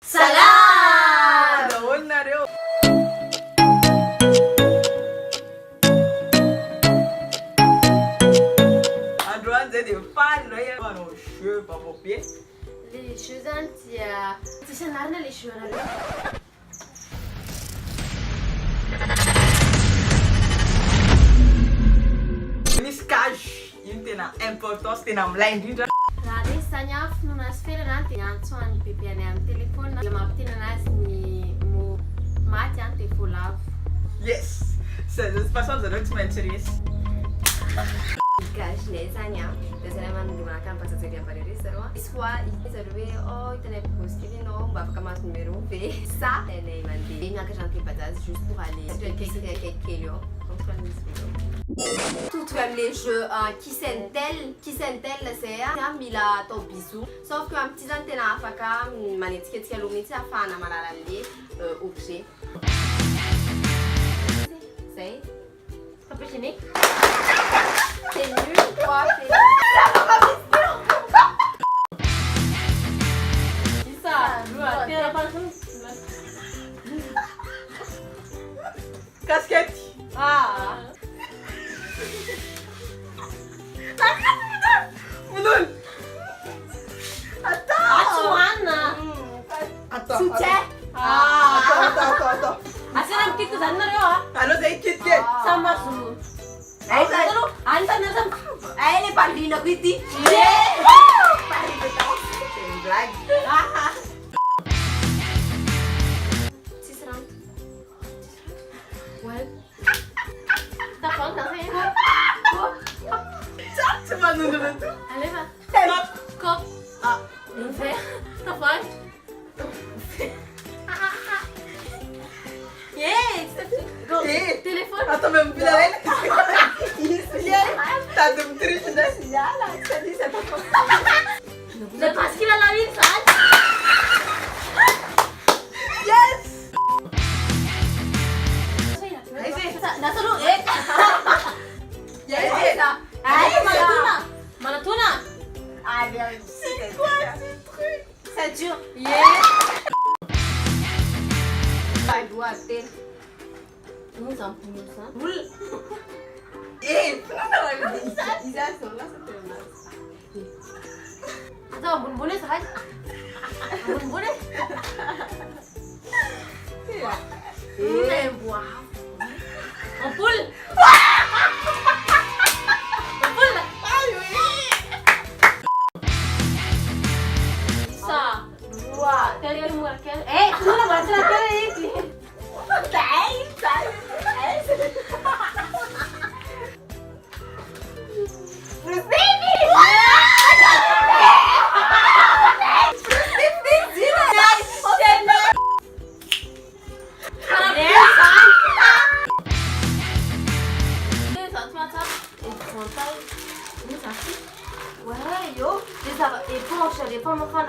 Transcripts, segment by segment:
Salad! Nareo. Androany zay dia faly ray manao jeu papapie. Les jeux zany dia tsy sanarina les jeux anareo. Misy cage iny tena importance tena amilay indrindra. Raha resy zany a finoana azy felana dia antsoan'ny bebeany amin'ny téléphone dia mampiteny anazy ny mot maty a dia voalavo. Yes! De toute façon zareo tsy maintsy resy. Gagenay zany a dia zany manondomana pasajery ambarery zareo a soit zareo hoe hitanay positif ianao mba afaka mahazo numéro ve sa anay mandeha miakatra amin'ny bajaj juste pour aller akaikikely eo surtout am'les jeux kiss and tell zay a mila atao bisou sauf que am'ty zany tena afaka manetsiketsika aloha mihitsy ahafahana malala an'le objet zay Papier hygiénique. c'est nul quoi Isa, dua, tiga, lapan, Casquette! Ah. Munul! Asuana. Attends. soutien Attends. Asin ang kita sana rin ah. Ano zay Kit Kat? Sama su. Ay, Pero, anta na sam. ay ni Paulina ko iti C'est une blague. sisram Well. Tapos na kayo. C'est pas nous de tout. Allez va. Stop! Kop. Ah, Un verre. Tapos. Yes. Go. Eh. Téléphone. attends, même plus la reine. T'as de me tricher de signal, ça dit c'est pas Lepas kita lawin kan? Yes! Dah seru eh. Yes! Ay, mana tuna? C'est quoi ce truc? ça dure Yeah. pas doit ter Nous en plus ça. Eh, Isa sola sa termas Attends, boleh sahaj. Boleh. wow Ampul. Ampul. Isa, dua, tiga, lima, enam. Itu lah baca lagi ini. Les pommes fan.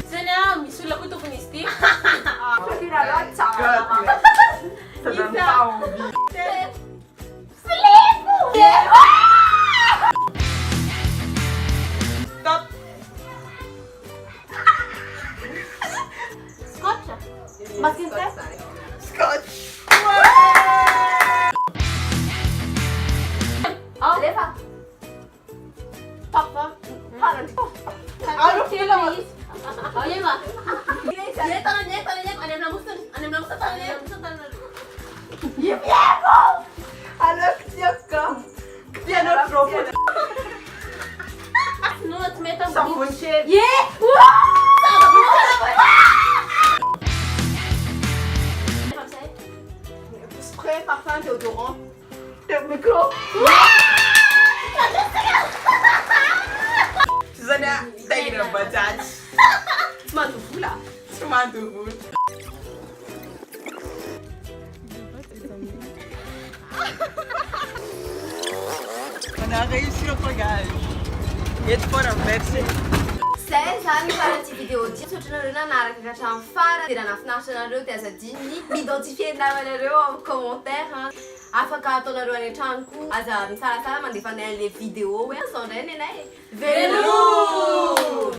Sana, misula ko to punisti. Pinalot sa ça donne pas envie. Stop! Scotch. Makin teh. Scotch! Oh, Leva papa. Ano Kilo. Oh, iya, Ma. Iya, tangannya. Ada yang namusin. Tangannya. Alors, Ktia notre propre. No, it's meta. Ça fonctionne. Yeah! spray parfum déodorant Le micro. Suzanne, tayo na bajaj. mantufu là Cuma dulu. On a réussi le bagage. Et tu peux renverser. zay zany faranty vidéo ty sotranareo nanaraka kahatramy farany dia nanafinaritra anareo dia azadiny m'identifie namanareo amin'ny commentaire afaka ataonareo any an-trano koa aza misarasara mandefa anay an'le vidéo hoe zao ndray ny anay Velo!